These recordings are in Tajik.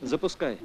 Запускай.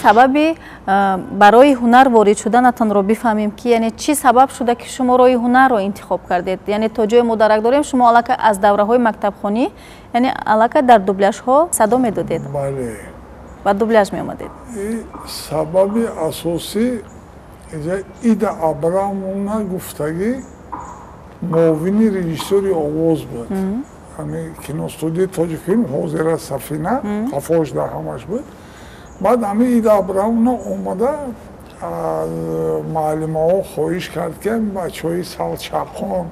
سبب برای هنر وارد شدنتان رو بفهمیم که یعنی چی سبب شده که شما روی هنر رو انتخاب کردید. یعنی تا جای مدرک داریم شما الکه از دوره های مکتب خونی یعنی الکه در دوبلاژ ها صدا میدادید. بله. و دوبلاژ می اومدید. سبب اساسی ایده ابرامونا گفتگی معاون رژیسور آواز بود. یعنی کینوستودیو تاجیکفیلم حاضر سفینه قفاش در همش بود. بعد همه ایده ابراهیمونا اومده از معلم ها خواهش کرد که بچه های سالچقان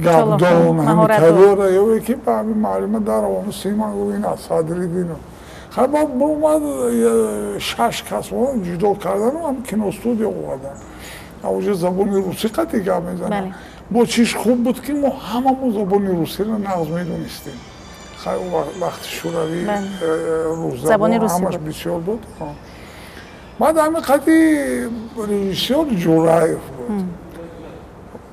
گبدان همه تریاره یا که به همه معلم در آنو سیمان گوینا صدری دینو خیلی بعد اومد 6 کس جدا کردن و هم کینوستودیو آوردن اوجه زبانی روسی قطعی گب میزنن با چیش خوب بود که ما همه زبانی روسی رو نغز میدونستیم خیلی وقت شوروی زبان همش بسیار بود. بعد همه قطعی رژیسور جورایف بود.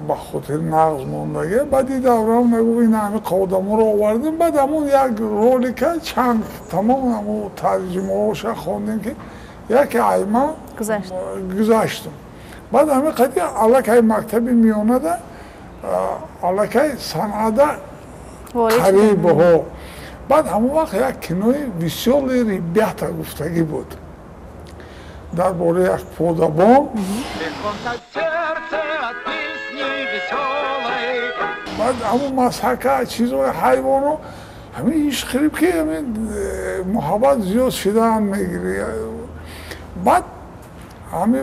با خاطر نغز موندگی بعد این دوران نگو این همه قادم رو آوردیم بعد همون یک رولی که چند تمام همون ترجمه هاش خوندیم که یک ایمه گذاشتم. بعد همه قطعی علاقه مکتبی میانده علاقه صنعده قریب ها بعد همون وقت یک کنوی ویسیولی ریبیتا گفتگی بود در باره یک پودابان بعد همون مسحکه چیزهای حیوانو همین ایش خریب که همین محبت زیاد شدن میگیری بعد همین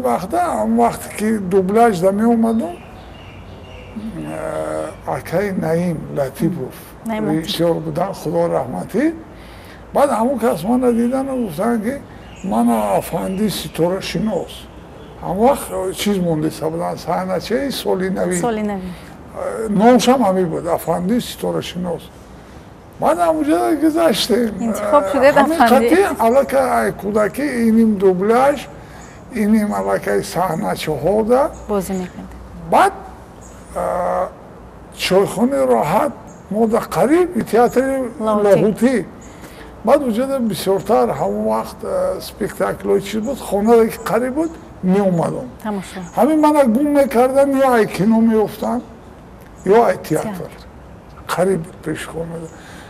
وقتی که دوبلاژ دمی اومدم اکای نعیم لطیپوف رئیسیار بودن خدا رحمتی بعد همون کس من ندیدن و گفتن که من افندی ستاره شناس همون وقت چیز مونده بودن صحنه چه سالی نوی نامش هم همی بود افندی ستاره شناس بعد همونجا گذاشتیم انتخاب شده افندی همین قطعی علاقه کودکی اینیم دوبلاژ اینیم علاقه صحنه چه هاده بازی میکند بعد چایخانه راحت ما در قریب تئاتر لاهوتی بعد وجود بسیارتر همون وقت سپیکتاکل چیز بود خانه که قریب بود می اومدم همین من گم میکردن یا ای کینو میافتن یا ای تیاتر قریب پیش کنه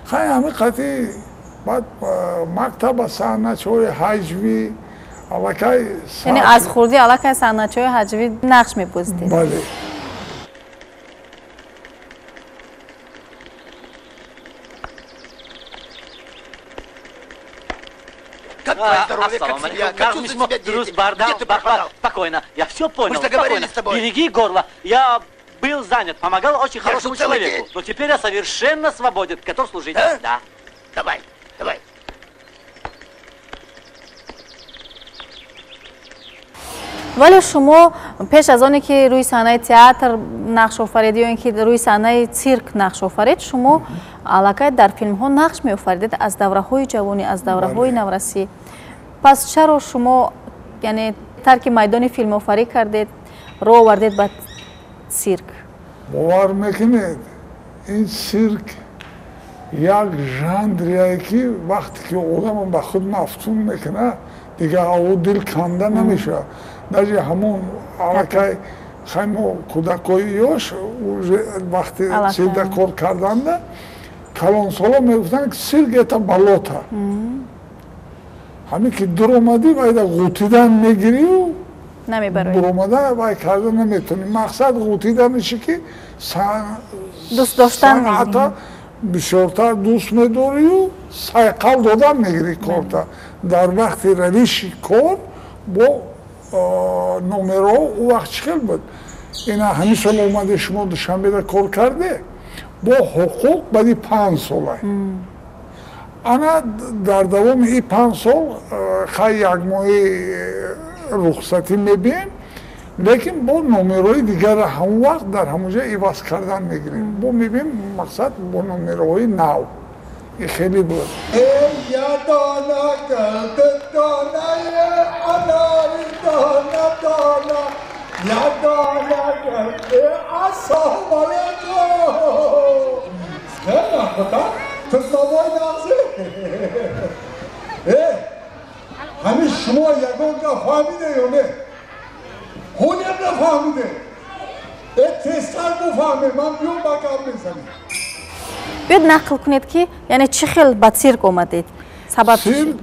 خیلی همه قطعی بعد مکتب صحنه‌چوی حجوی علاقه یعنی از خوردی علاقه صحنه‌چوی حجوی نقش می‌پوزیدید بله Ассалам алейкум. Как мы себя друз бардал, спокойно. Я все понял. Мы же договорились с тобой. Береги горло. Я был занят, помогал очень хорошему человеку. Но теперь я совершенно свободен. Готов служить. Да. Давай, давай. ولی شما پیش از آنی که روی صحنه تئاتر نقش آفرید یا اینکه روی صحنه سیرک نقش آفرید شما علاقه در فیلم ها نقش می آفریدید از دوره های جوانی از دوره های نورسی پس چرا شما یعنی ترک میدان فیلم آفری کردید رو آوردید به سیرک باور میکنید این سیرک یک ژانریه که وقتی که آدم به خود مفتون میکنه دیگه او دل کنده نمیشه даже همون علاقه خیمو کودکوییش وقتی سیده کار کردنده کلان سالا میگفتن که سیرک ایتا بالوتا همین که در اومدی باید غوطیدن میگیری و در اومدن باید کردن نمیتونی مقصد غوطیدنشی که دوست داشتن حتی بسیارتر دوست میداری و سایقل دادن میگیری کارتا در وقت رویش کار با نمره او وقت چکل بود اینا همین سال اومده شما دوشنبه کار کرده با حقوق بعدی 5 ساله انا در دوام این 5 سال خیلی یک ماهی رخصتی میبین لیکن با نمره دیگر همون وقت در همونجا عوض کردن میگیریم با میبین مقصد با نمره نو این خیلی بود یادانا کرد دانای اناری دانا یادانا کرد السلام علیکم سلام خدا تو سوای نازی همین شما یکون که فهمیده یا نه هونیم نفهمیده تستر بفهمه من بیون بکم میزنیم بیاد نقل کنید که یعنی چه خیلی با سیرک اومدید سبب سیرک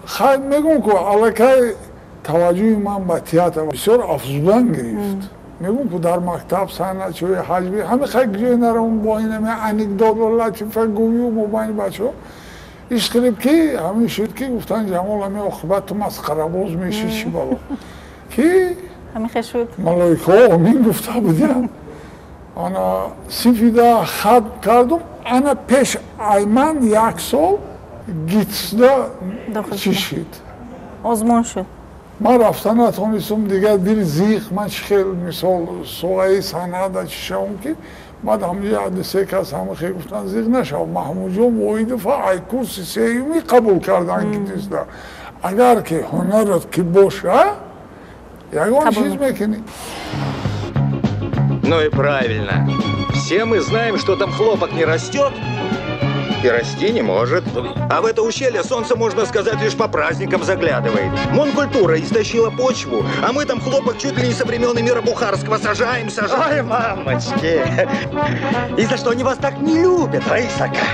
خیلی میگم که علاقه توجه من به تئاتر بسیار افزودن گرفت میگم که در مکتب صحنه‌چوی حجوی همه خیلی جای نرم با این همه انکدوت و لطیفه گویی و مبین بچه ها ایش خیلی که همین شد که گفتن جمال همه اخبت تو مسخره باز میشی چی بالا که همین خیلی شد ملائکه ها همین گفته بودیم انا سفیده خط کردم انا پیش ایمن یک سال گیتسده چی شد آزمون شد من رفتن نتونستم دیگه دل زیخ من خیلی مثال سوغه صحنه دا چی شدم که بعد همونجا حدثه کس همه خیلی گفتن زیخ نشد محمود جان وای دفعه ای کورس سیومی قبول کردن گیتسده اگر که هنرت که باشه یکان چیز میکنی Ну и правильно. Все мы знаем, что там хлопок не растет и расти не может. А в это ущелье солнце, можно сказать, лишь по праздникам заглядывает. Монкультура истощила почву, а мы там хлопок чуть ли не со времен Эмира Бухарского сажаем. Ой, мамочки! И за что они вас так не любят, Раисака?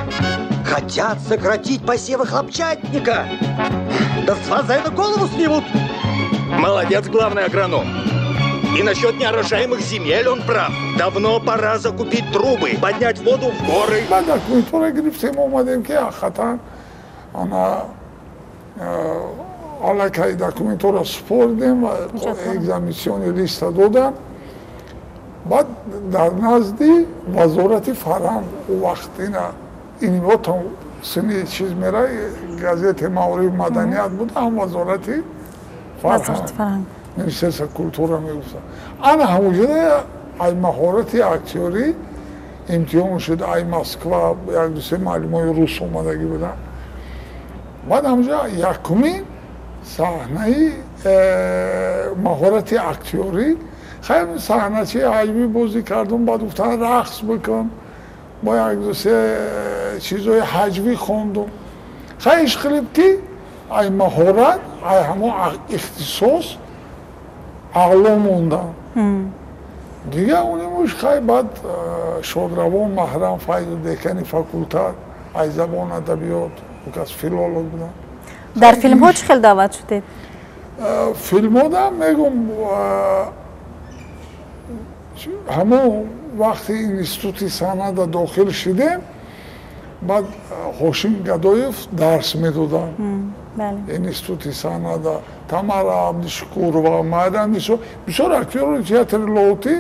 Хотят сократить посевы хлопчатника. Да с вас за это голову снимут. Молодец, главный агроном. И насчет неорожаемых земель он прав. Давно пора закупить трубы, поднять воду в горы. من در کنیتور گرفتیم اومدیم که خطا انا علاقه در کنیتور سپردیم و اگزامیسیون لیست دادن بعد در نزدی وزارت فرهنگ وقت این وقت سنی چیز میره گازت معارف مدنیت بود هم وزارت فرهنگ Ministerstva kultura میگفتن انا همونجا ای مهارت اکتوری امتحان شد ای مسکو یک دو سه معلمای روس اومدگی بودن بعد همونجا یکمین صحنه مهارت اکتوری خیلی صحنه چی حجمی بازی کردم بعد گفتن رقص بکن با یک دو سه چیزای حجمی خوندم خیلی خیلی که ای مهارت ای همون اختصاص عقلا موندم دیگه اونیموش خیلی بعد شادروان محرم فایده دکانی فاکولتار ای زبان ادبیات و کس فیلولوگ بودن. در فیلم ها چه خیلی دعوت شدید؟ فیلم ها دا میگم همون وقتی اینستیتوتی صنعت داخل شدیم بعد هاشم گدایف درس میدادن. اینستیتوتی صنعت تامارا عبدالشکور و مایران میشو بسیار اکتور تئاتر لوتی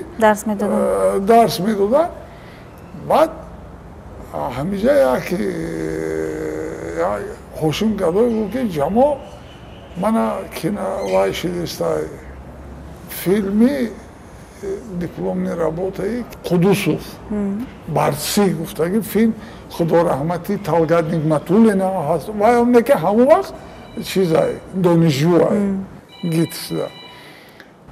درس میدادن. بعد همیشه یکی هاشم گدایف بود که جمع من کینا شدیستای فیلمی дипломной работаи Қудусов барси гуфтаги филм Худо раҳмати Талгат Нигматуллина ҳаст ва оне ки ҳамон вақт чизай донишҷӯай гитсда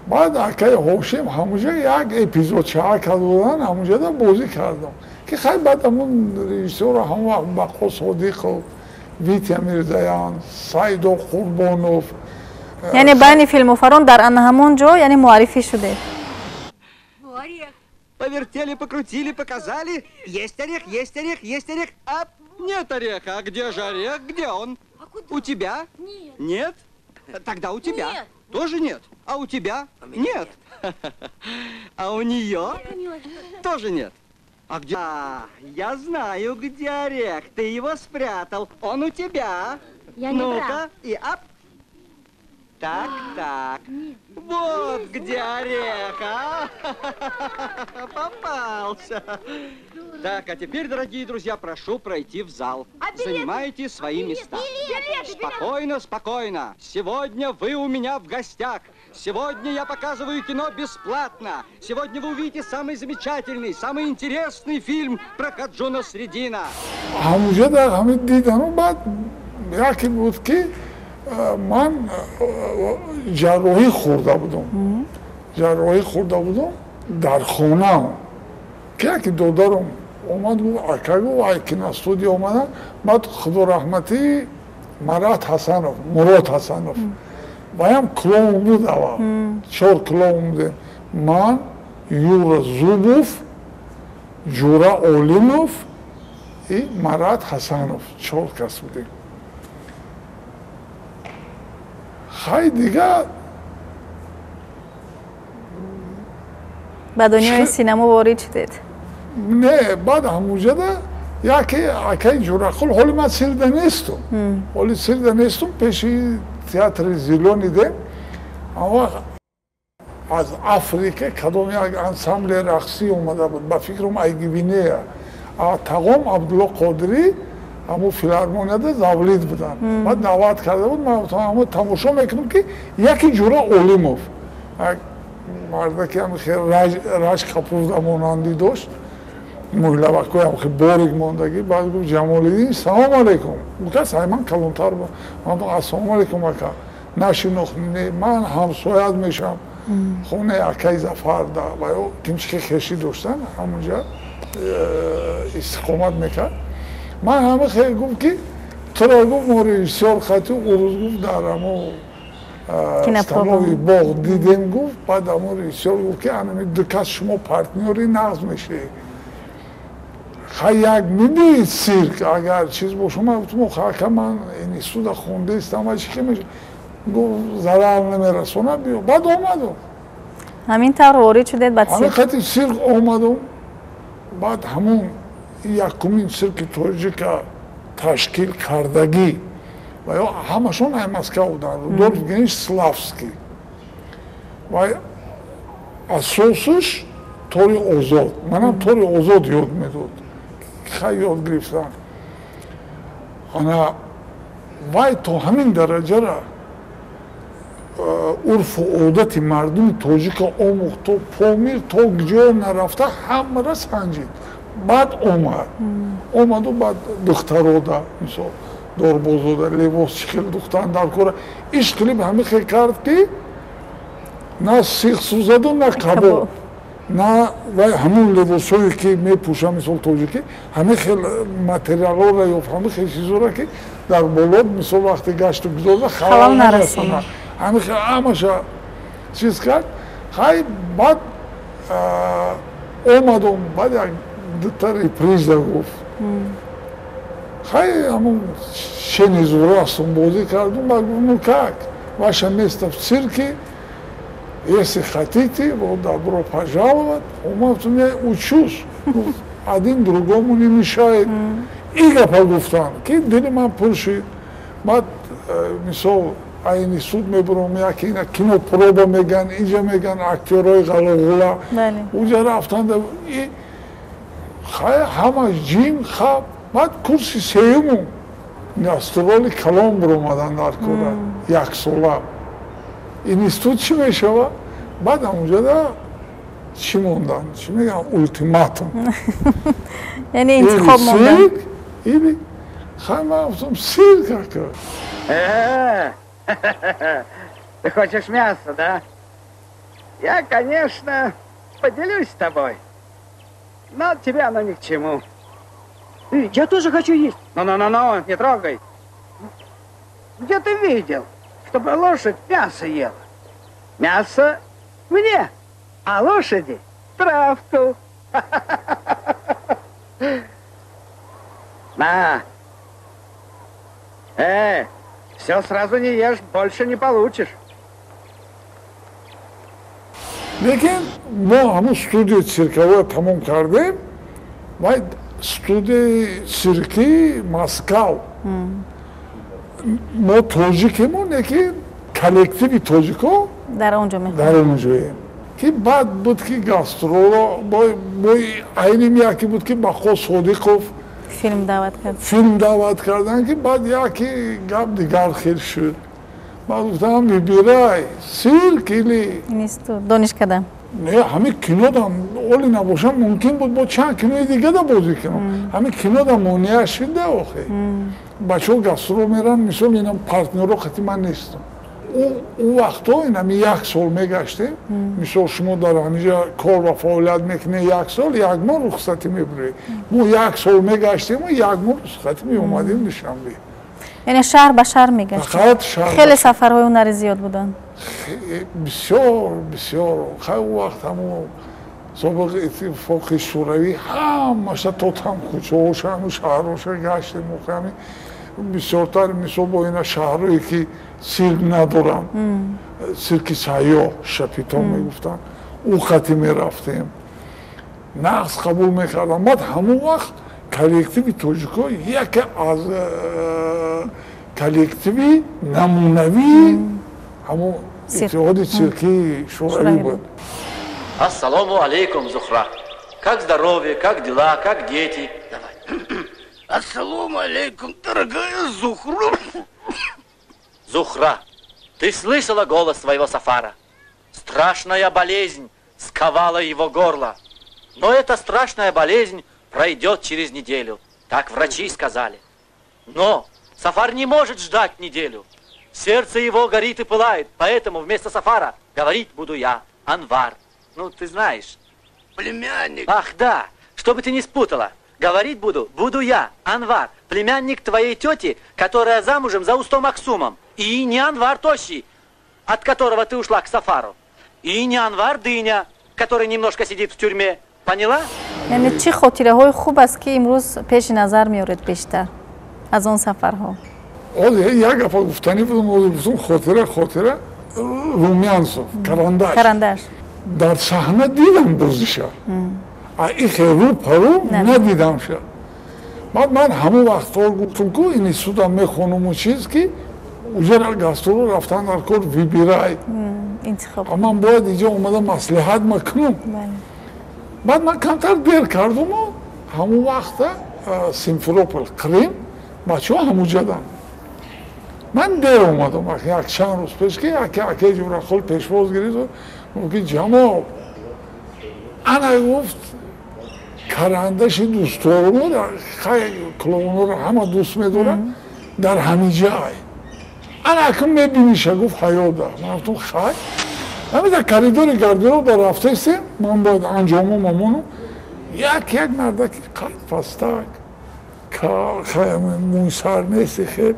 баъд акаи Ҳошим ҳамунҷа як эпизод чаҳа кардудан ҳамунҷада бозӣ кардам ки хай баъд ҳамун режиссёра ҳамон вақт Бақо Содиқов Витя Мирзаян Саидо Қурбонов яъне байни филмофарон дар ана ҳамон ҷо яъне муаррифӣ шудед. Повертели, покрутили, показали. Есть орех, есть орех, есть орех. А нет ореха. А где же орех? Где он? А куда? У тебя? Нет. Нет? Тогда у тебя. Нет. Тоже нет. А у тебя? Нет. А у нее? Тоже нет. А где? Я знаю, где орех. Ты его спрятал. Он у тебя. Я не Ну-ка, и ап. Так, так. Вот где орех, а? Попался. Так, а теперь, дорогие друзья, прошу пройти в зал. Занимайте свои места. Спокойно, спокойно. Сегодня вы у меня в гостях. Сегодня я показываю кино бесплатно. Сегодня вы увидите самый замечательный, самый интересный фильм про Хаджу Насреддина. من جراحی خورده بودم در خانه که دادرم اومد گفت اکا گفت ایکن استودیو اومدن بعد خدا رحمتی مراد حسنов و هم کلون بود اول 4 کلون بودیم من یورا زوبوف جورا اولینوف و مراد حسنов 4 کس بودیم. خیلی دیگه به دنیای سینما وارد شدید؟ نه بعد همونجا یکی اکای جورخول حالی من سیرده نیستم پیشی تئاتر زیلونی ده اما از افریقا کدام یک انسامبل رقصی اومده بود با فکرم ایگیبینه تقام عبدالله قادری همون فیلارمونیاده زاولید بودن بعد دعوت کرده بود من همون تماشا میکنم که یکی جورا اولیموف مرده که هم خیلی رشک کپوزده مانندی داشت مهلوکوی هم خیلی باریک ماندگی بعد گفت جمالیدین سلام علیکم بودن سایمان کلونتر بود من تو السلام علیکم اکا نشناختی من همسایت میشم خونه اکای زفر ده و کمچه که خشی داشتن همونجا استقامت میکرد من همه خیلی گفت که تو را گفت ما رئیسیار خطی اروز گفت در همه ستانوی باغ دیدیم گفت بعد همه رئیسیار گفت که انمی دکست شما پارتنیوری نقض میشه خیلی یک میدید سیرک اگر چیز باشه من گفتم خیلی من این استودا خونده استم و چی که میشه گفت ضرر نمیرسونه بیو بعد آمدم همین طور وارد شدید بعد همه خیلی سیرک آمدم بعد همون یکمین سیرک توجیکا تشکیل کردگی و یا همشون مسکو بودن رودولف گنیش سلافسکی و اساسش طوری آزاد منم طوری آزاد یاد میداد خیلی یاد گرفتم وای تو همین درجه را عرف و عادت مردم توجیکا آموخت و پامیر تا گجا نرفته همه را سنجید بعد اومد و بعد دخترها دا مثلا داربازها دا لباس چخیل دختران در کاره ایش خیلی به همه خیلی کرد که نه سیخ سوزد و نه کباب نه و همون لباس هایی که می پوشم مثلا توجیکی همه خیلی متریال ها را یا همه خیلی چیزها را که در بالاد مثلا وقتی گشت و گذارده خلال نرسونه همه خیلی همه چیز کرد خیلی بعد اومدم بعد یک دوتا ریپریز گفت خیلی همون شنیزورا هستم بازی کردم و گفتم کاک ваша место в цирке, если хотите, вот добро пожаловать. Умовто я учусь, один другому не мешает. И гапагуфтан, ки дили ман пуршид, бад мисол айни суд мебурам, яки ина кино проба меган, инҷа меган актерои ғалоғула, уҷа рафтан и ҳама ҷим хаб, бад курси сеюмум гастроли калон буромадан дар кора, яксола. Институт чӣ мешава? Баъд ҳамунҷода чӣ мондан? Чӣ мегам? Ултиматум. Яъне интихоб мондан. Или хама цирк ака. Ты хочешь мясо, да? Я, конечно, поделюсь с тобой, но тебе оно ни к чему. Я тоже хочу есть. Ну, не трогай. Где ты видел, чтобы лошадь мясо ела? Мясо мне, а лошади травку. На. Все сразу не ешь, больше не получишь. Lekin bu hamı studiyo sirkava tamam kardım. Vay studiyo sirki Moskov. ما توجیکمون که کلکتیوی توجیکو در اونجا که بعد بود که گاسترولو با اینیم یکی بود که با خود صادقوف فیلم دعوت کردن که بعد یکی گپ دیگر خیر شد بعد گفتم بیرای سیرک ایلی نیستو دانشکده نه همه کینو دام اولی نباشم ممکن بود با چند کینوی دیگه دا بازی کنم همه کینو دام مونیه شده آخه بچه ها گسترو میرن مثل اینم پارتنرو خطی من نیستم اون وقتا اینم یک سال میگشتیم مثل شما در همینجا کار و فعالیت میکنه یک سال یک ماه رخصتی میبری ما یک سال میگشتیم و یک ماه رخصتی میومدیم نشنبه یعنی شهر به شهر میگشتیم خیلی سفرهای هنری زیاد بودن بسیار خیلی وقت همون سابق اتفاق شوروی همش تا هم کوچه هاش همون شهرهاش گشتیم مقامی بسیارتر مثل با این شهرهایی که سیرک ندارن سیرک سیاه شپیتا میگفتن او خطی میرفتیم نقص قبول میکردم بعد همون وقت کلکتیوی توجیکو یکی از کلکتیوی نمونوی همون اتحاد سیرکی شوروی بود. Ассаламу алейкум, Зухра. Как здоровье, как дела, как дети? Давай. Ассаламу алейкум, дорогая Зухра. Зухра, ты слышала голос своего Сафара? Страшная болезнь сковала его горло. Но эта страшная болезнь пройдет через неделю. Так врачи сказали. Но Сафар не может ждать неделю. Сердце его горит и пылает. Поэтому вместо Сафара говорить буду я, Анвар. Ну, ты знаешь. Племянник. Ах, да. Чтобы ты не спутала. Говорить буду я, Анвар, племянник твоей тети, которая замужем за Устом Аксумом. И не Анвар Тощий, от которого ты ушла к Сафару. И не Анвар Дыня, который немножко сидит в тюрьме. Поняла? یعنی چی خاطره‌های خوب است که امروز پیش نظر میارید بیشتر از اون سفرها؟ یک گپ گفتنی بودم خاطره رومیانسوف کرندش در صحنه دیدم بازیشا این خیلی پرو ندیدم شد بعد من همون وقتا گفتم که این سودم میخونم و چیز که اونجا گاسترو رفتن در کار ویبیرای اما من باید اینجا اومدم مصلحت مکنم بعد من کمتر دیر کردم و همون وقتا سیمفروپل کریم بچه ها همون جدن من دیر اومدم یک چند روز پیش که یکی جور خال پیشواز گرید و که جماعت انا گفت کرندش دوست دارم خیلی کلونه رو همه دوست میدارم در همین جای انا اکم میبینیشه گفت حیات دارم من گفتم خیلی همین در کریدور گردیرو در رفته استیم من باید انجامو مامونو یک مرده که قید پستک خیلی موی سر نیستی خیلی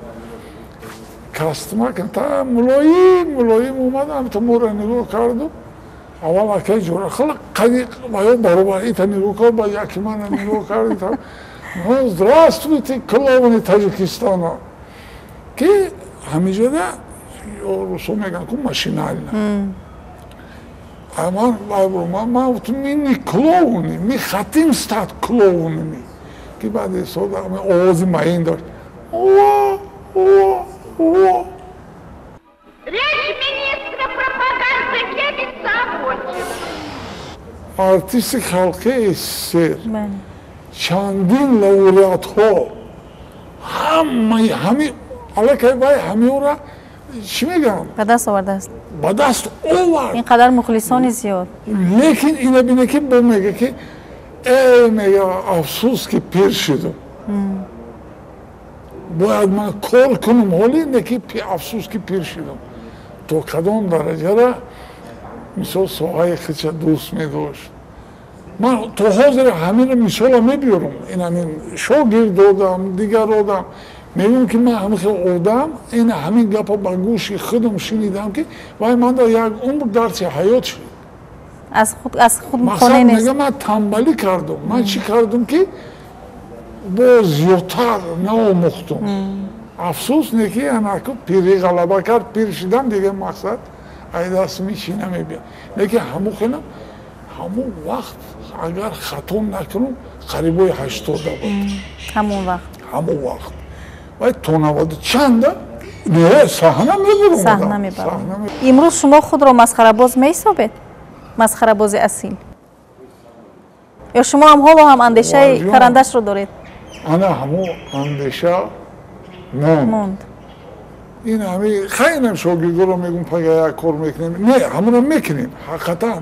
کاستما که تا ملایم اومدم تا مورا نگاه کردم اول اکه جورا خلا قدی باید برابر ایت نگاه کن با یکی من نگاه کردم здравствуйте клоуны Таджикистана که همینجا ده روسو میگن که ماشینالنا اما ما می клоуны می хотим стать клоунами که بعد صدا آواز معین داشت Речь министра пропаганды Кевица Абочина. артист خلقه سر چندین لوریات ها همه علاقه باید همه او را چی میگم؟ به دست آورده است. به دست آورد. اینقدر مخلصانی زیاد. لیکن اینه بینه که با میگه که ای میگه افسوس که پیر شدم. باید من کار کنم حالی نه که افسوس که پیر شدم. تو کدام درجه را مثال ساهای خیچه دوست میداشت. من تو حاضر همین مثال میبیارم. این همین شاگرد آدم دیگر آدم میگم که من همین آدم این همین گپا با گوشی خودم شنیدم که وای من در یک عمر درس حیات شد. از خود خانه نیست. مثلا من تنبلی کردم. من چی کردم که با زیادتر نامختم. افسوس نه که انکو پیری غلبه کرد پیر شدم دیگه مقصد ای دست میشی نمیبیم. نه که همون خونم همون وقت اگر خطا نکنم قریبای 80 بود. همون وقت. همون وقت. و تو نواد چنده؟ نه صحنه میبرم. صحنه میبرم. امروز شما خود را مسخره باز میحسابید؟ مسخره باز اصیل. یا شما هم حالا هم اندیشه کرندش رو دارید؟ انا همون اندیشه موند. این همه خیلی شاگرد رو میگم پگه یک کار میکنیم. نه همون رو میکنیم. حقیقتا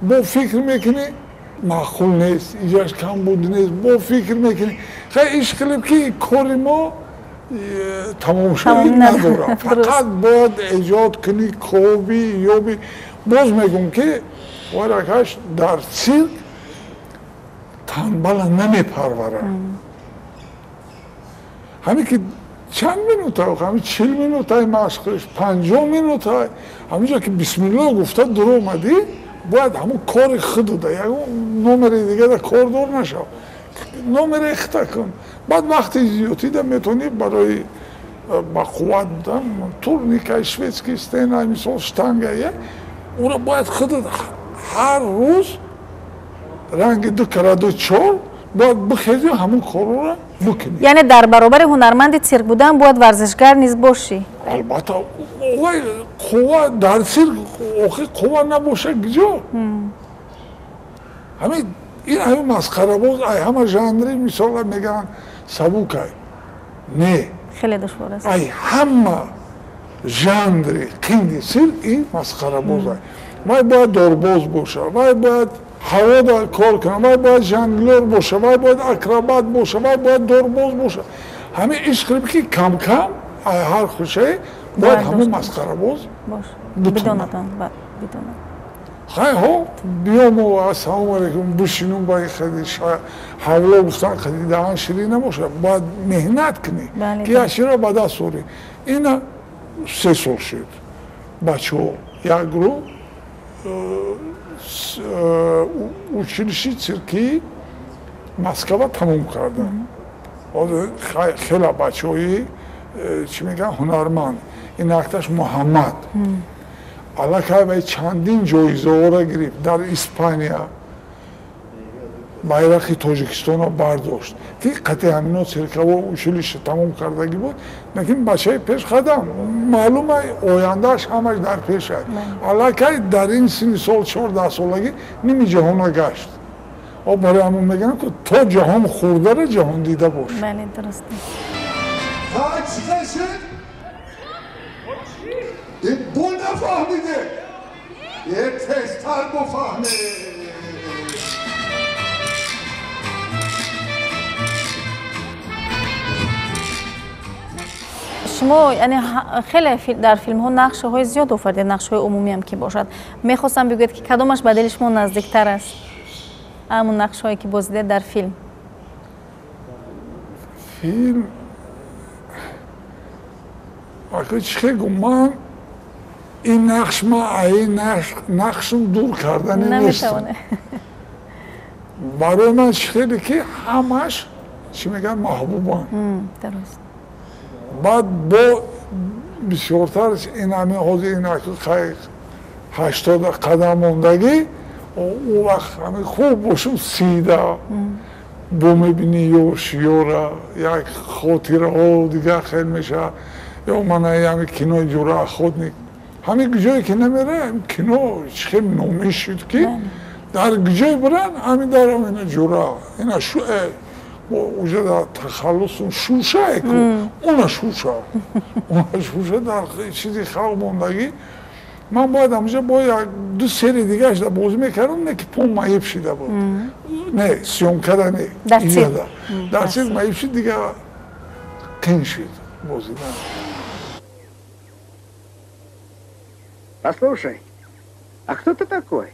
با فکر میکنیم معقول نیست. ایجاش کم بود نیست. با فکر میکنیم. خیلی ایش کلیم که کاری ما تمام شدید ندارم. فقط باید ایجاد کنی کوبی یا بی باز میگم که ورکش در سیرک تنبل نمیپروره. همین که چند مینوت های همین 40 مینوت های مشقش 50 مینوت های همینجا که بسم الله گفته در اومدی باید همون کار خود ده یک نمره دیگه ده کار دار نشو نمره اخته کن بعد وقتی زیادی ده میتونی برای با قوت بودن تورنیکای شویتسکی استینای مثال شتنگه او را باید خود هر روز رنگ دو کرده چار باید بخیزی همون کار را بکنی. یعنی در برابر هنرمند سیرک بودن باید ورزشگر نیز باشی؟ البته قوه در سیرک قوه نباشه کجا؟ این همه مسخره باز همه ژانری مثلا میگن سبوکه نه خیلی دشوار است. همه ژانری کینگ سیرک این مسخره باز باید دارباز باشه باید هوا دا کار کنه باید ژانگلر باشه باید اکروبات باشه باید دارباز باشه همه عشق که کم کم هر خوشه باید همه مسخره باز بدونه خیلی ها بیام و السلام علیکم بشینم باید خیلی حولا گفتن خیلی دهان شیری نباشه باید مهنت کنی که اشی را به دست آوری این 3 سال شد بچه ها یک گروه училище цирки Москва تموم کردن. خیلی بچه‌ای چی میگن هنرمند. این اکتش محمد. علاقه به چندین جایزه را گرفت در اسپانیا. bayrak تاجیکستان را برداشت. که قطعه همینا цирка و училище تموم کردگی بود. لیکن بچه پیش قدم معلومه آیندهش همش در پیش است. علاقه در این 30 سال 14 سالگی نمی جهان گشت. و برای همون میگن که تا جهان خورده را جهان دیده باش. بله درسته. این بو نفهمیده. یه تستر بفهمه. شما یعنی خیلی در فیلم ها نقشه های زیاد آفردید نقشه های عمومی هم که باشد میخواستم بگوید که کدامش به دل شما نزدیکتر است همون نقشه هایی که بازدیده در فیلم اگه چه گم من این نقش ما این نقشم دور کردن نیستم برای من خیلی که همش چی میگن محبوبان درست بعد با بسیارتر این همین حوضی این 80 قدم موندگی اون وقت همین خوب باشم سیده بو میبینی یورا یک خاطره ها دیگه خیلی میشه یا من همین کنوی جوره خود نی همین جایی که نمیره کنو خیلی نومی شد که در جایی برن همین در همین جوره اینا شو اوجه در تخلص شوشه اون شوشه در چیزی خلق موندگی من باید همونجا با یک دو سری دیگه اشده بازی میکردم نه که پون مایب شده بود نه سیومکه ده نه در چیز مایب شد دیگه قین شد بازی ده Послушай, а кто ты такой?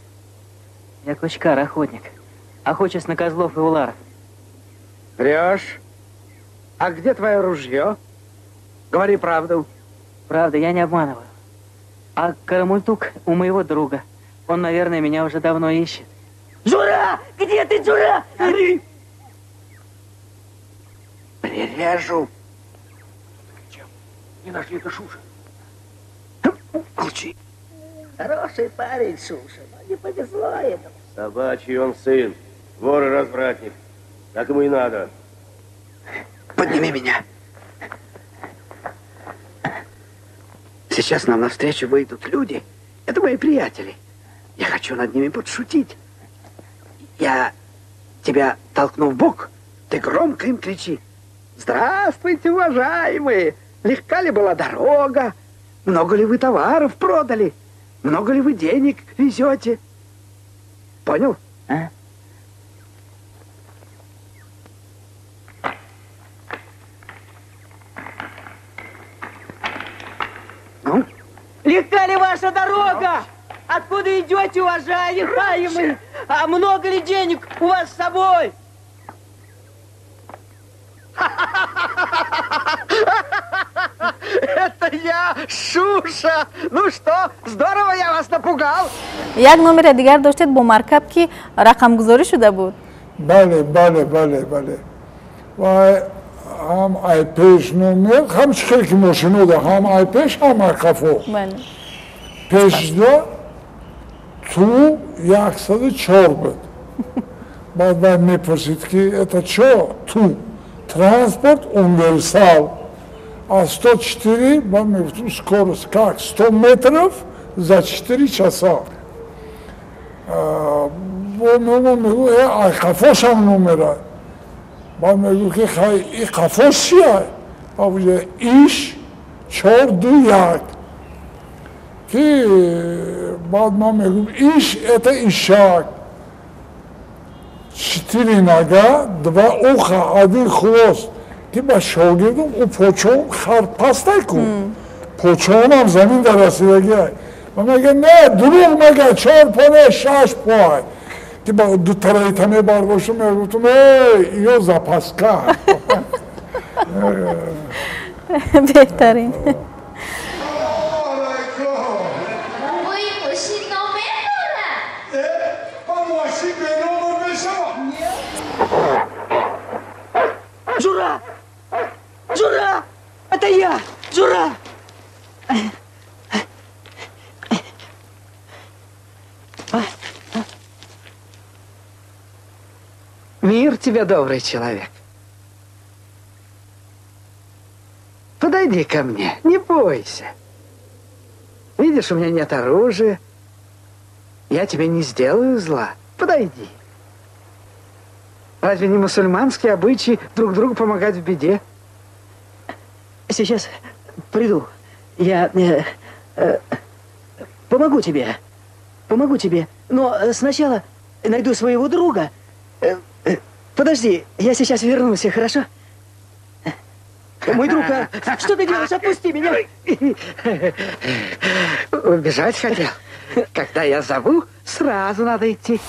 Я кочкар, охотник. Охочусь на козлов и уларов. Врешь? А где твое ружье? Говори правду. Правда, я не обманываю. А Карамультук у моего друга. Он, наверное, меня уже давно ищет. Джура! Где ты, Джура? Прирежу. Не нашли это Шуша. Молчи. Хороший парень, Шуша, но не повезло ему. Собачий он сын, вор и развратник. Так ему и надо. Подними меня. Сейчас нам навстречу выйдут люди. Это мои приятели. Я хочу над ними подшутить. Я тебя толкну в бок, ты громко им кричи. Здравствуйте, уважаемые! Легка ли была дорога? Много ли вы товаров продали? Много ли вы денег везете? Понял? А? Ну? Легка ли ваша дорога? Откуда идете, уважаемые? А много ли денег у вас с собой? Это я, Шуша! Ну что, здорово я вас напугал? یک نمره دیگر داشتید با مرکب که رقم گذاری شده بود. بله و هم ای پیش نمر هم چخیل که ماشینو ده هم ای پیش هم ای کفو بله پیش ده تو 104 بود بعد میپرسید که اتا چه تو ترانسپورت универсал а 104 мы говорим скорость как 100 метров за 4 часа мы говорим ай кафош ам номера мы говорим que и кафош чия а уже иш 421 que بعد мы говорим иш это ишак 4 нога, 2 уха, 1 хвост. Ти ба шогирдам у почон харпастай кун. Почонам замин дар расидагӣ. Ман мегӯям не, дурӯғ мега 4 поне 6 пой. Ти ба ду тараита мебардоштам мегуфтам ё запаска. بهترین Джура! Джура! Это я! Джура! Мир тебе, добрый человек. Подойди ко мне, не бойся. Видишь, у меня нет оружия. Я тебе не сделаю зла. Подойди. Разве не мусульманские обычаи друг другу помогать в беде? Сейчас приду. Я помогу тебе. Помогу тебе. Но сначала найду своего друга. Подожди, я сейчас вернусь, хорошо? Мой друг, что ты делаешь? Отпусти меня! Убежать хотел? Когда я зову, сразу надо идти.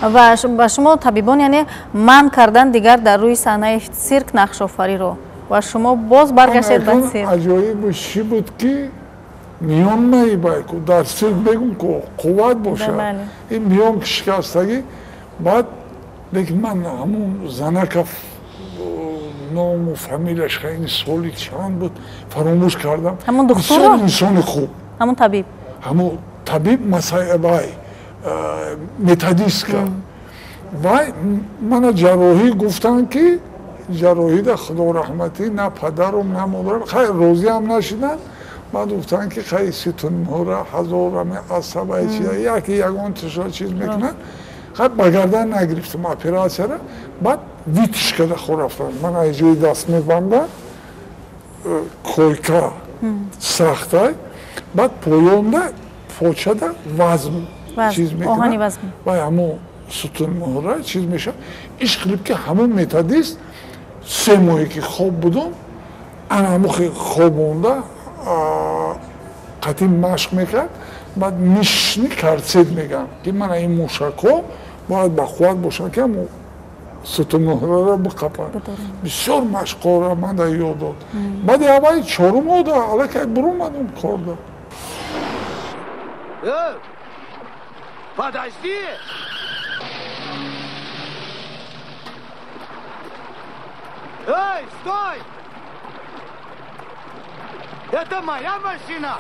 و شما طبیبان یعنی من کردن دیگر در روی صحنه سیرک نقش آفری رو و شما باز برگشتید به سیرک. عجایب چی بود که میان نایبای که در سرک بگم که قوت باشه این میان شکستگی بعد لیکن من همون زنک نام و فامیلش خیلی سالی چند بود فراموش کردم همون دکتر بسیار انسان خوب همون طبیب مسائل متدیست کرد وای من جراحی گفتن که جراحی در خدا رحمتی نه پدرم نه مادرم خیلی روزی هم نشیدن بعد گفتن که خیلی ستون مهره هزارم عصبه یکی یگان تشا چیز میکنن خیلی بگردن نگرفتم اپراسیه را بعد ویتش کده خور رفتن من ایجوی دست میبندم کویکا سخته بعد پویونده پوچه وزن چیز میکنن و همون ستون مهره چیز میشه ایش خلیب که همون متدیست 3 ماهی که خواب بودم انا همون خواب بونده قطعی مشق میکرد بعد نشنی کرسید میگم که من این موشک ها باید با خود باشن که همون ستون مهره را بقپن بسیار مشق ها را من در یاد داد بعد اول 4 ماه ده علاقه برو مدم کار ده Подожди! Эй, стой! Это моя машина!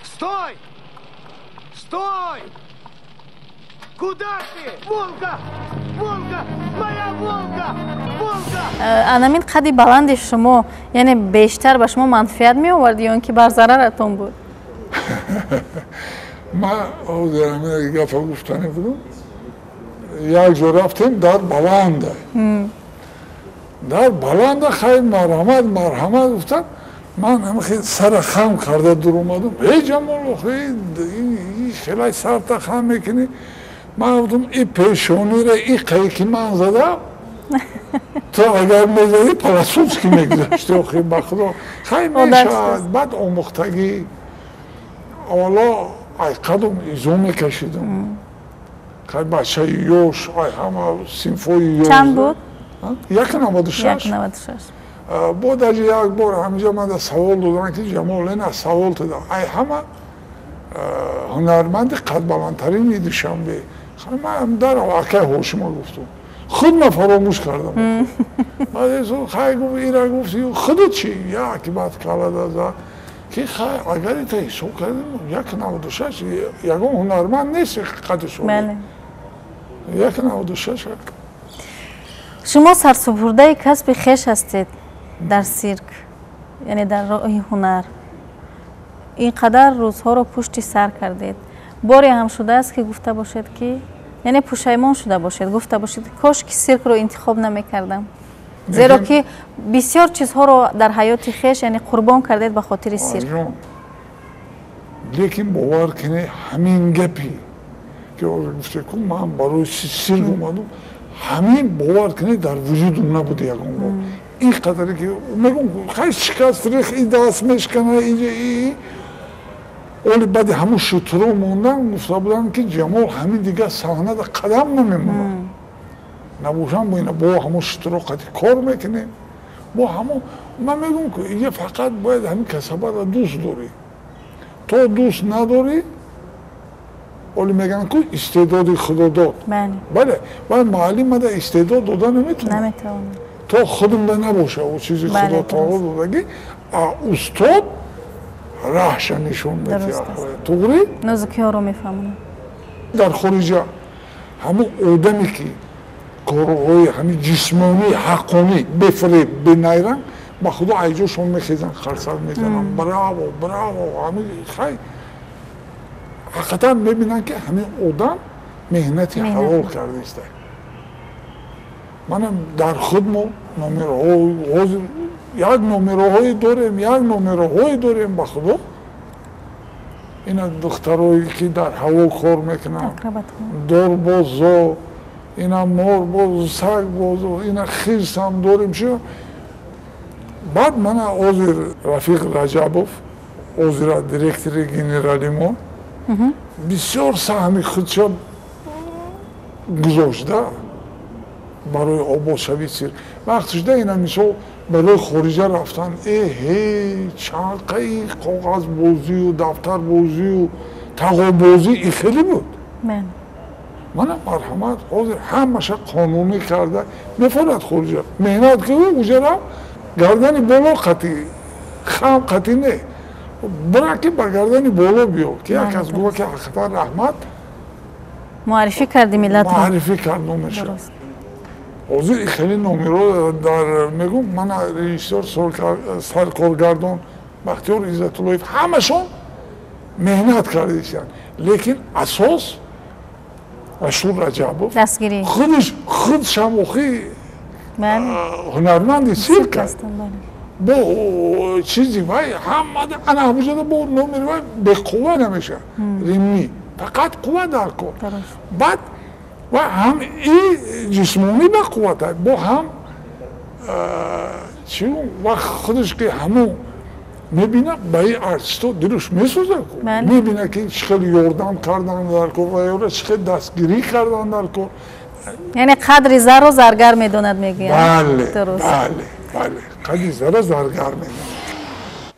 Стой! Стой! Куда ты? Волга! Волга! Моя Волга! Волга! анамин қади баланди шумо яъне бештар ба шумо манфиат меовард ё ин ки бар зараратон буд من همین گفته گفتنی بودم یک جا رفتیم در بلنده در بلنده خیلی مرحمت گفتن من همه خیلی سر خم کرده در اومدم ای جمال خیلی سر تا خم میکنی من گفتم این پیشونی را این قیقی من زدم تو اگر میزدی پلاسوس که میگذاشتی خیلی بخدا خیلی میشد بعد آموختگی اولا ای قدم ایزو میکشیدم خیلی بچه یوش ای همه سیمفوی یوش چند بود؟ 1.96 بود از یک بار همینجا من سوال دادم که جمال این سوال دادم ای همه هنرمند قد بلندترین میدیشم به من در واقع هوش ما گفتم خود من فراموش کردم بعد از اون خیلی گفت ایره گفتی خودت چی؟ یکی بعد کلا دازه که اگر ایتا حساب کردیم 1.96 یکم هنرمند نیست قدش رو 1.96 شما سرسپرده کسب خویش هستید در سیرک یعنی در راه هنر اینقدر روزها رو پشت سر کردید باری هم شده است که گفته باشید که یعنی پشیمان شده باشید گفته باشید کاش که سیرک رو انتخاب نمی‌کردم زیرا که بسیار چیزها رو در حیات خویش یعنی قربان کردید به خاطر سیرک لیکن باور کنید همین گپی که گفته که من برای سیرک اومدم همین باور کنید در وجود نبود یکم با این قدری که میگم خیلی شکست ریخ این دست میشکنه اینجا ولی بعد همون شطرها موندن گفته بودن که جمال همین دیگه صحنه در قدم نمیمونه نباشم با همون شطرها قدی کار میکنه با همون من میگم که اینجا فقط باید همین کسبه را دوست داری تو دوست نداری ولی میگن که استعداد خدا داد بله ولی معلم مده استعداد داده نمیتونه تو خودم ده نباشه و چیزی خدا تعالی دادگی استاد راهش نشون میده توری نزدیکی ها رو میفهمونم در خارجه همون آدمی که کارهای همین جسمانی حقانی بفریب بنیرن با خدا ایجاشون میخیزن خرسر میزنن براو همین خیلی حقیقتا میبینن که همین آدم مهنتی حلال کرده است منم در خودمو یک نمره داریم با خدا اینا دخترهایی که در هوا کار میکنن داربازا اینا مارباز سگباز اینا خیرس هم داریم شو بعد من عضو رفیق رجبوف عضو دیرکتر گنرالی ما بسیار سهمی خودشو گذاشته برای آباد شوی سیر وقتش ده اینا مثال برای خارجه رفتن چقدر کاغذ بازی و دفتر بازی و تقا بازی این خیلی بود منم مرحمت حاضر همشه قانونی کرده میفرد خارجه مهنت که اونجا را گردنی بالا قطعی خم قطعی نه برای که با گردنی بالا بیو که یک از گوه که حقیقتا رحمت معرفی کردی ملت معرفی کردنمشه حاضر خیلی نامی رو در میگم من رئیسور سرکارگردان بختیار عزت اللهیف همشون مهنت کردیشن لیکن اساس رسول رجبوف دستگیری خود شموخی هنرمندی سیر کرد با چیزی وای همه انا همونجا با نامی رو به قوه نمیشه ریمی فقط قوه در کن بعد و هم این جسمانی به قوت هست با هم و خودش که همون میبینه به این ارتیستا دلش میسوزه میبینه که چقدر یاردم کردن در کار و یا چقدر دستگیری کردن در کار یعنی قدر زر و زرگر میدوند میگی بله قدر زر و زرگر میدوند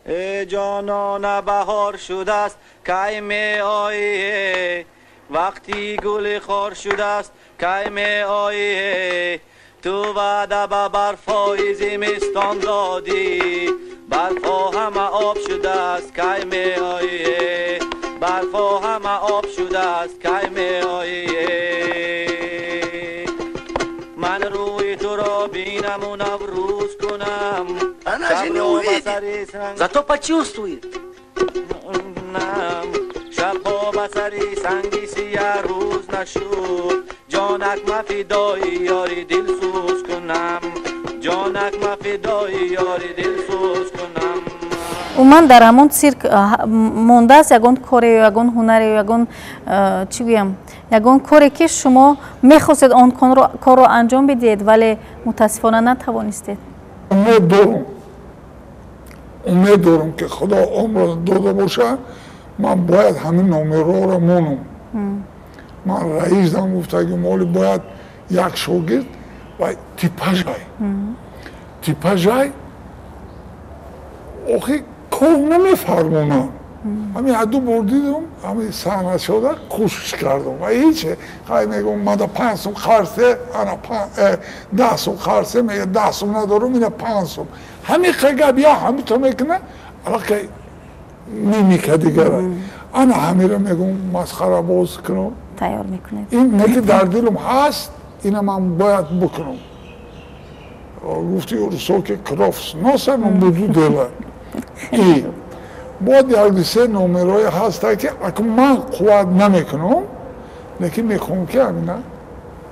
ای جانان بهار شده است کی می آیی وقتی گل خار شده است کی می آیی تو وعده به برفای زمستان دادی برفا همه آب شده است کی می آیی برفا همه آب شده است کی می آیی من روی تو را بینم و نوروز کنم Она же не увидит, зато почувствует. شبها بسری سنگی سیه روز نشد جانک مفیدایی یاری دل سوز کنم جانک مفیدایی یاری دل سوز کنم و من در همون سیرک مونده است یگون کاری و یگون هنری و یگون چی بگم یگون کاری که شما میخواستید آن کار رو انجام بدید ولی متاسفانه نتوانستید امید دارم که خدا عمر داده باشه من باید همین نامرو را مونم من رئیسم گفته که مالی باید یک شاگرد و تیپجای آخی کار نمیفرمونم همین حدو بردیدم همین صحنه شده کوشش کردم و هیچه خواهی میگم من 5 سوم خرسه انا 10 سوم خرسه میگه 10 سوم ندارم اینه 5 سوم همین خیلی بیا همین تو میکنه علاقه میمیکه دیگره انا همین رو میگم مسخره باز کنم تیار میکنه این نگه در دلم هست اینه من باید بکنم گفتی ارسا که کرافس ناسه من بودو دله ای باید یک سه نومرهای هسته که اگه من قوت نمیکنم لیکن میخوام که همینه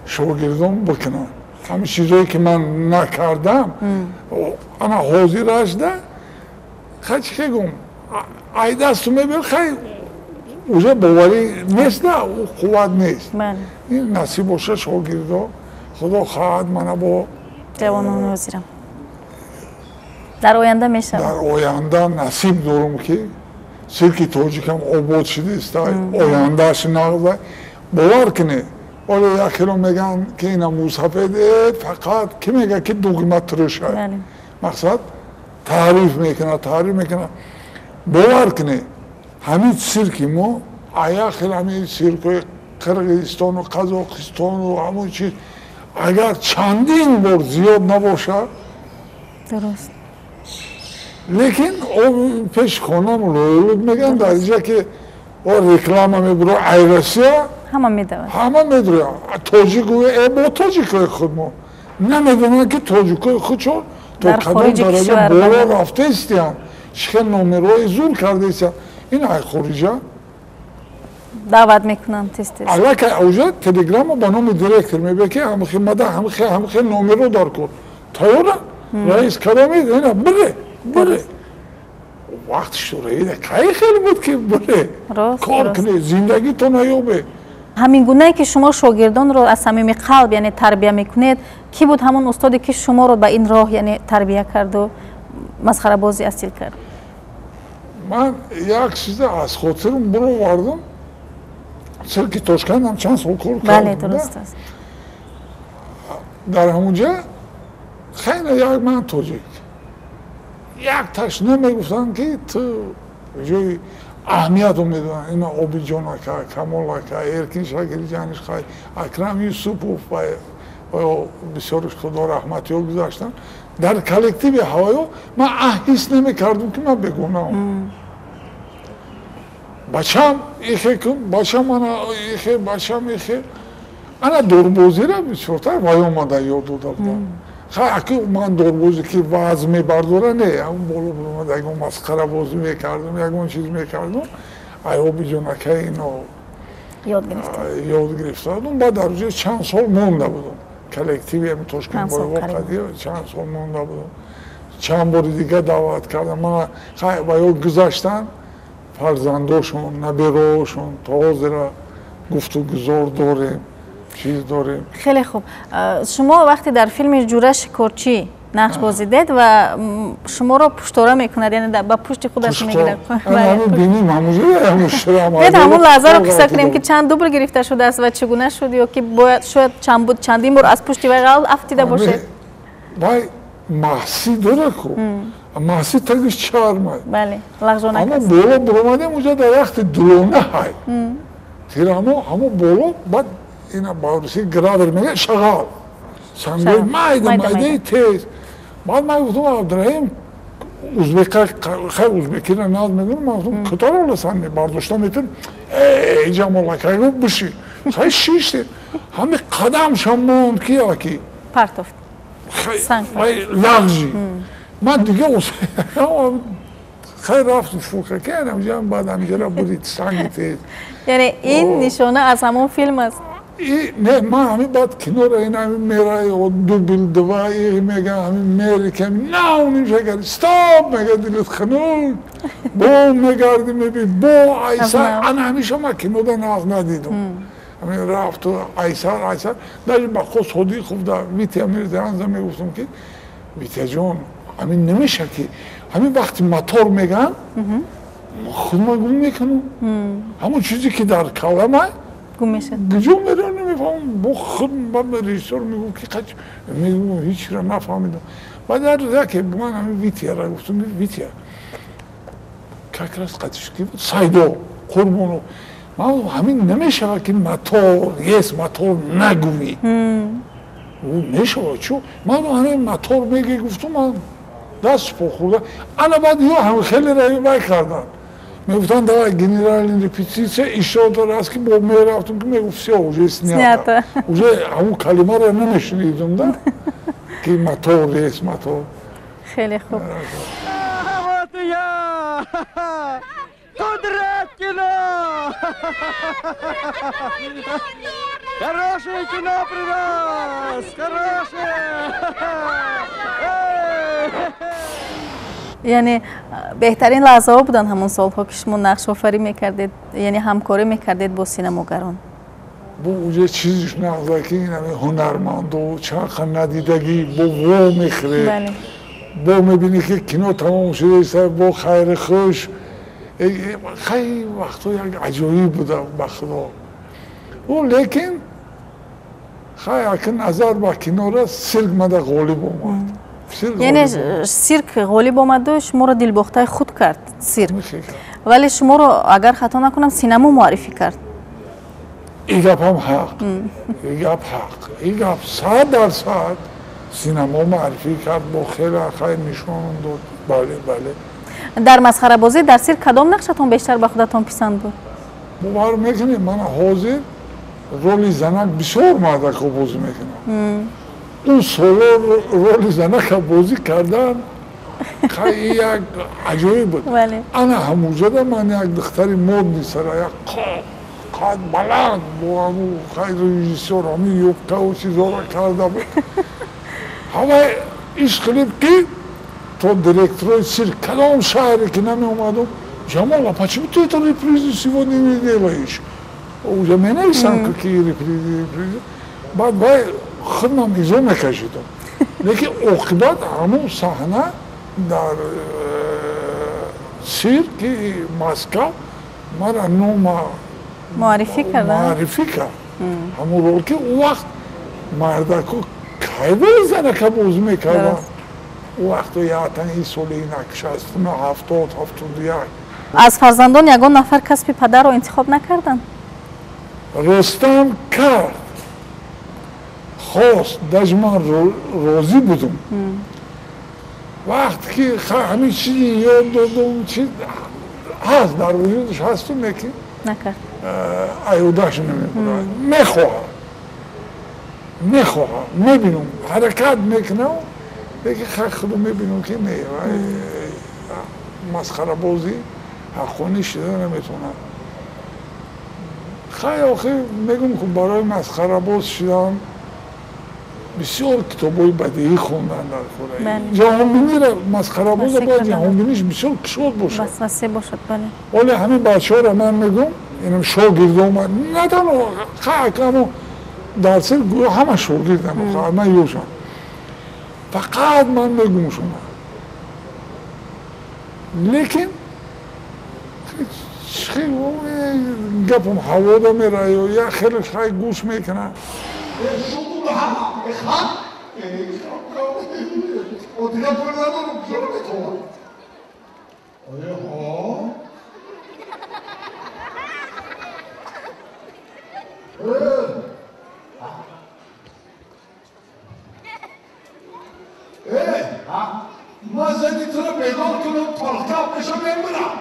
شاگردان بکنم همین چیزایی که من نکردم انا حاضر هسته خیلی چی گم ای دستو میبین خیلی اوجه باوری نیست نه قوت نیست این نصیب باشه شاگردا خدا خواهد منو با جوانان حاضرم در آینده میشه در آینده نصیب دارم که سیرکی تاجیکم آباد شده است آیندهش نقضه باور کنه ولی یکی رو میگن که این موسفیده فقط که میگه که دو قیمت روش هست مقصد تعریف میکنه باور کنه همین سیرکی ما خیلی همین سیرکای قرقیزستان و قزاقستان و همون چیز اگر چندین بار زیاد نباشه درست لیکن پیش خانم رو میگن در اینجا که رکلام همه برای ایرسیه همه میدون همه میدونه تاجیکوی با تاجیکوی خود ما نمیدونن که تاجیکوی خود چون تا کدام درجه بالا رفته استیم چه نومرهای زور کرده استیم این های خارجه دعوت میکنن تست اگر که اوجه تلگرام رو به نام دیرکتر میبه که همخی مده همخی نومرو دار کن تایوره رئیس کلامی اینا بره وقت شوراییده که خیلی بود که بره کار کنه زندگی تو نیابه همین گونه که شما شاگردان رو از صمیم قلب یعنی تربیه میکنید کی بود همون استادی که شما رو به این راه یعنی تربیه کرد و مسخره بازی اصیل کرد من یک چیز از خاطرم برو واردم سرکی تاشکند هم چند سال کار کردم بله درست است در همونجا خیلی یک من تاجیک یک تاش نمیگفتن که تو جای اهمیت رو میدونن اینا آبی جانکا، کمالکا، ارکین شاگری جانش خواهی اکرم یوسوپوف و بسیارش خدا رحمتی ها گذاشتن در کلکتیو هوایو من احیس نمی کردم که من بگونم بچم ایخه کن بچم ایخه انا دوربوزی را بسیارتر وای آمده یاد دادم خیلی اکی من دوربوزی که وزن میبرداره نه اون بولو بلومده اگه مسخره بازی میکردم اگه چیز میکردم ایو بیجونکه اینو یاد گرفتم بعد در روزی چند سال مونده بودم کلکتیوی همی توشکن بای وقتی چند سال مونده بودم چند بار دیگه دعوت کردم من خیلی باید گذاشتن فرزنداشون نبیروشون تا حاضر گفتو گذار داریم چیز داریم خیلی خوب شما وقتی در فیلم جورش کورچی نقش بازی دید و شما رو پشتواره میکند یعنی با پشت خودش میگیرد همون بینیم همون لحظه رو قصه کنیم که چند دوبل گرفته شده است و چگونه شد یا که باید شاید چندین بار از پشتی وی غلط افتیده باشه وای محسی داره کو محسی تگش چارمه بله لغزونه اما بالا برامده اونجا در وقت درونه های تیر همو بالا بعد اینا باورسی گرادر میگه شغال سنگوی مایده تیز بعد من گفتم عبدالرحیم خیلی ازبکی را ناز میگونم من گفتم کتار اولا سنگی برداشتم میتون ای جمالکه بشی خیلی شیشتی همه قدم شموند کیا کی پرتفت خیلی لغزی من دیگه خیلی رفتم فوقه کردم جمع بعد همجرا بودید سنگی تیز یعنی این نشانه از همون فیلم است نه من همین بعد کنار این همین میرای و دو بیل دوایی میگه همین میری که نه اونیم شکر ستاپ میگه دلت خنود با میگردی میبین با ایسر انا همیشه من کنار ناز ندیدم همین رفت و ایسر در با خود خودی خوب در ویتیا میرده هنزم میگفتم که ویتیا جان همین نمیشه که همین وقتی موتور میگن خود ما گم میکنم همون چیزی که در کلمه گم میشه گجو میره نمیفهم با خود من ریسور میگم که قچ میگم هیچ را نفهمیدم بعد در روزه که من همین ویتیا را گفتم ویتیا کاکراس قطعش که بود سایدو قربونو من همین نمیشه که موتور موتور نگویی نمیشه چون من همین موتور میگی گفتم من دست پخورده انا بعد یا هم خیلی رای کردن میگفتن давай генеральная репетиция еще раз که با میرفتم که میگفت все уже снято уже همون کلمه رو نمیشنیدم да که موتور есть موتور خیلی خوب вот я Кудряткино хорошее кино привез хорошее یعنی بهترین لحظه ها بودن همون سالها که شما نقش آفری میکردید یعنی همکاری میکردید با سینماگران با اونجا چیزش نقضه که این همه هنرمند و چرخ ندیدگی با وو میخره با میبینی که کینو تمام شده با خیر خوش خیلی وقتا یک عجایب بوده به خدا و لیکن خیلی اکن نظر با کینو را سرک مده غالب اومد یعنی سیرک غالب آمد و شما رو دلباخته خود کرد سیرک ولی شما رو اگر خطا نکنم سینما معرفی کرد این گپ هم حق این گپ 100% سینما معرفی کرد با خیلی نشان داد بله در مسخره بازی در سیرک کدام نقشتون بیشتر به خودتون پسند بود؟ باور میکنید من حاضر رولی زنک بسیار مردک رو بازی میکنم اون سالا رولی زنک بازی کردن خیلی یک عجایب بود انا همونجا دا من یک دختری مود میسره یک قد بلند با همون خیلی رژیسور همین یوکه و چیزا را کرده بود همه ایش خلیب که تو دیرکتروی سیرک کدام شهری که نمی اومدم جمالا почему ты эту репризу сегодня не делаешь уже می نویسن که رپریزی بعد باید خودم ایزو میکشیدم لیکن عاقبت همون صحنه در سیرک مسکو مرا نوم معرفی کرد همون رول که اون وقت مردکو کی بزنه که بازی میکردن وقت یاتن این سالی نکشست نه 70-71 از فرزندان یگان نفر کسب پدر رو انتخاب نکردن؟ رستم کرد خواست داشت من راضی بودم وقتی که همین چیزی یاد دادم چیز هست در وجودش هستم یکی نکرد ایودش نمیبرد میخواهم میبینم حرکت میکنم یکی خودم میبینم که نه مسخره بازی حقانی شده نمیتونم خیلی آخه میگم که برای مسخره باز شدن بسیار کتابای بدیهی خوندن در کره جهانبینی را مسخره باز باید جهانبینیش بسیار کشاد باشد وسوسه باشد بله ولی همین بچه ها را من میگم اینم شاگرده من نه تنها خیلی درس همه شاگردم من یوشم فقط من میگم شما لیکن خیلی گپم هوا دا میره یا خیلی گوش میکنه من زنی تو رو بیدار کنم پاکتاب بشم میمونم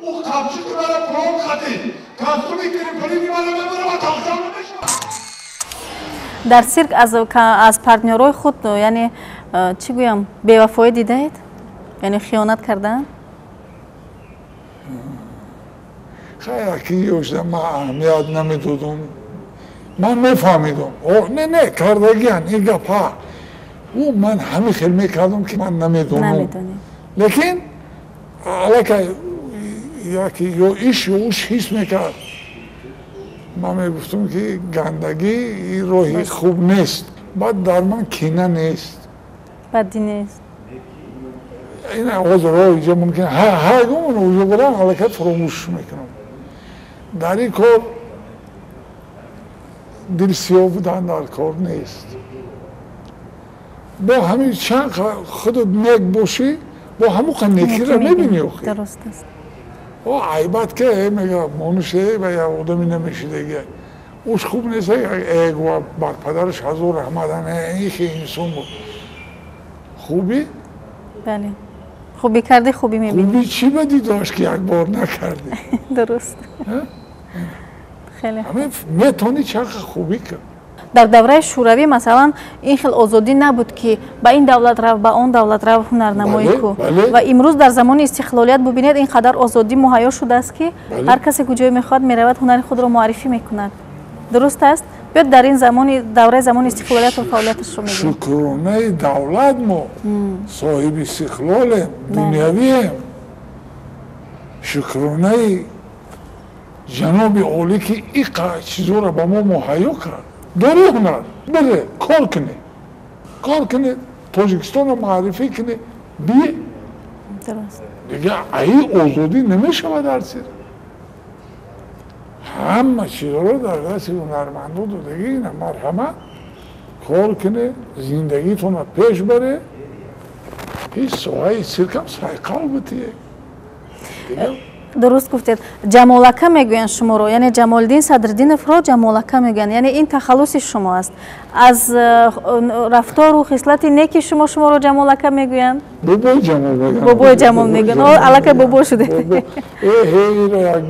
او قبچه که برای پرام خطی کفتو میگیریم پلیدی برای میمونم و تاکتاب نمیشم در سیرک از پارتنرهای خود یعنی چی گویم بی‌وفایی دیدید؟ یعنی خیانت کردن؟ خیلی که یوشدم من اهمیت نمیدادم من میفهمیدم نه کردگیان این گپ ها او من همه خیلی میکردم که من نمیدونم لیکن علاقه یا ایش یا اوش حس میکرد من میگفتم که گندگی راهی خوب نیست بعد در من کینه نیست بدی نیست این آغاز راه اینجا ممکنه هر گونه اوجا بودن علاقه فراموش میکنم در این کار دل سیاه بودن در کار نیست با همین چند خودت نیک باشی با همون نیکی را میبینی اخی درست است عیبت که میگه مانوشه و یا آدمی نمیشه دیگه اوش خوب نیست ایگ و بر پدرش حضور رحمدن این که انسان بود خوبی؟ بله خوبی کردی خوبی میبینی خوبی چی بدی داشت که یک بار نکردی؟ درست خیلی همه میتونی چند خوبی کرد در دوره شوروی مثلا این خیلی آزادی نبود که به این دولت رو به اون دولت رو هنرنمایی کو و امروز در زمان استقلالیت ببینید اینقدر آزادی مهیا شده است که هر کسی کجای میخواد میرود هنر خود رو معرفی میکند درست است بیاد در این زمان دوره زمان استقلالیت و فعالیتش رو میگیم شکرانه دولت ما صاحب استقلال دنیوی شکرانه جناب عالی که این چیزا رو به ما مهیا کرد داری هنر بره کار کنه تاجیکستان رو معرفی کنه بیه درست دیگه ای آزادی نمیشه در سیر همه چیزا رو در دست هنرمندو دیگه اینه مرحمت کار کنه زندگیتون رو پیش بره هیچ سوهای سیرکم سایقال بتیه دیگه درست گفتید جمالکه میگوین شما رو یعنی جمالدین صدرالدینов رو جمالکه میگن یعنی این تخلص شما است از رفتار و خصلت نیک شما رو جمالکه میگوین بابای جمال میگن بابای جمال میگن الکه بابا شده یک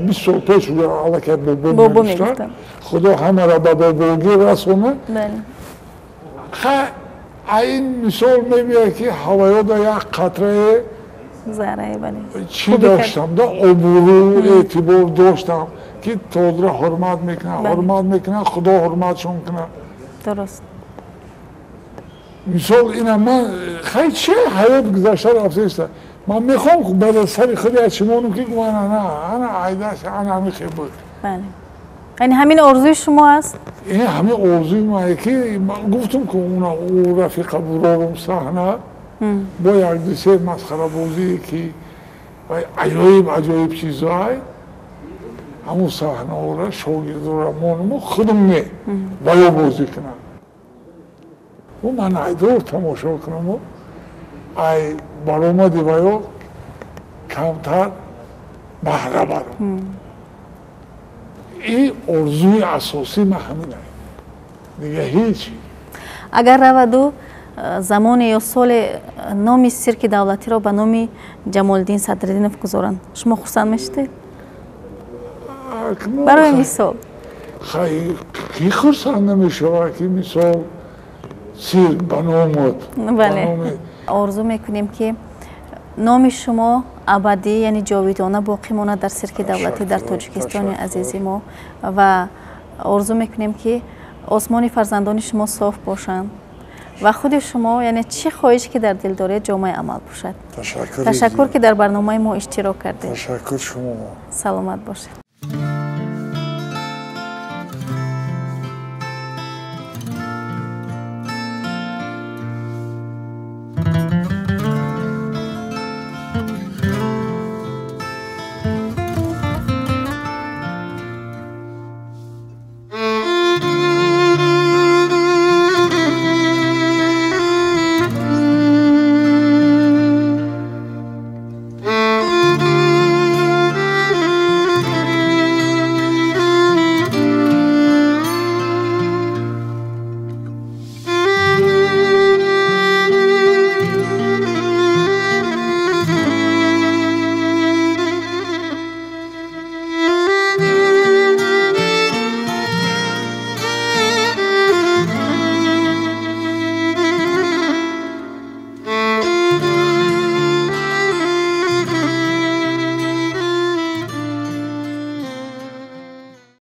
20 سال پیش الکه بابا میگفتن خدا همه را به باباگی رسونه این مثال میبینه که هوایاد یک قطره زهره بله چی داشتم دا عبورو اعتبار داشتم که تود را حرمت میکنه خدا حرمتشون کنه درست مثال اینه من خیلی چه حیات گذشته رفته است من میخوام که بعد از سر خودی از شمانم که من انا عیدش انا همین خیلی بود بله یعنی همین آرزوی شما است؟ این همین آرزوی ما که گفتم که اون رفیق برارم صحنه با یک دوسته مسخره بازی که عجایب چیزهای همون صحنه ها را شاگرد را مانمو خودم می باید بازی کنم و من ایدار تماشا کنم و ай баромади ва ё камтар баҳра баром. ин орзуи асосӣ ма ҳамин аст. Дига ҳеҷ. Агар раваду замоне ё соле номи сирки давлатиро ба номи Ҷамолиддин Садриддинов гузоранд, шумо хурсанд мешудед? Барои мисол. Ки хурсанд намешавад ки мисол сирк ба номот. Бале. Орзу мекунем ки номи шумо абадӣ, яъне ҷовидона боқӣ монад дар сирки давлатӣ дар Тоҷикистони азизи мо ва орзу мекунем ки осмони фарзандони шумо соф бошанд ва худи шумо яъне чӣ хоҳиш ки дар дил доред ҷомаи амал бошад. Ташаккур ки дар барномаи мо иштирок кардед. Ташаккур шумо. Саломат бошед.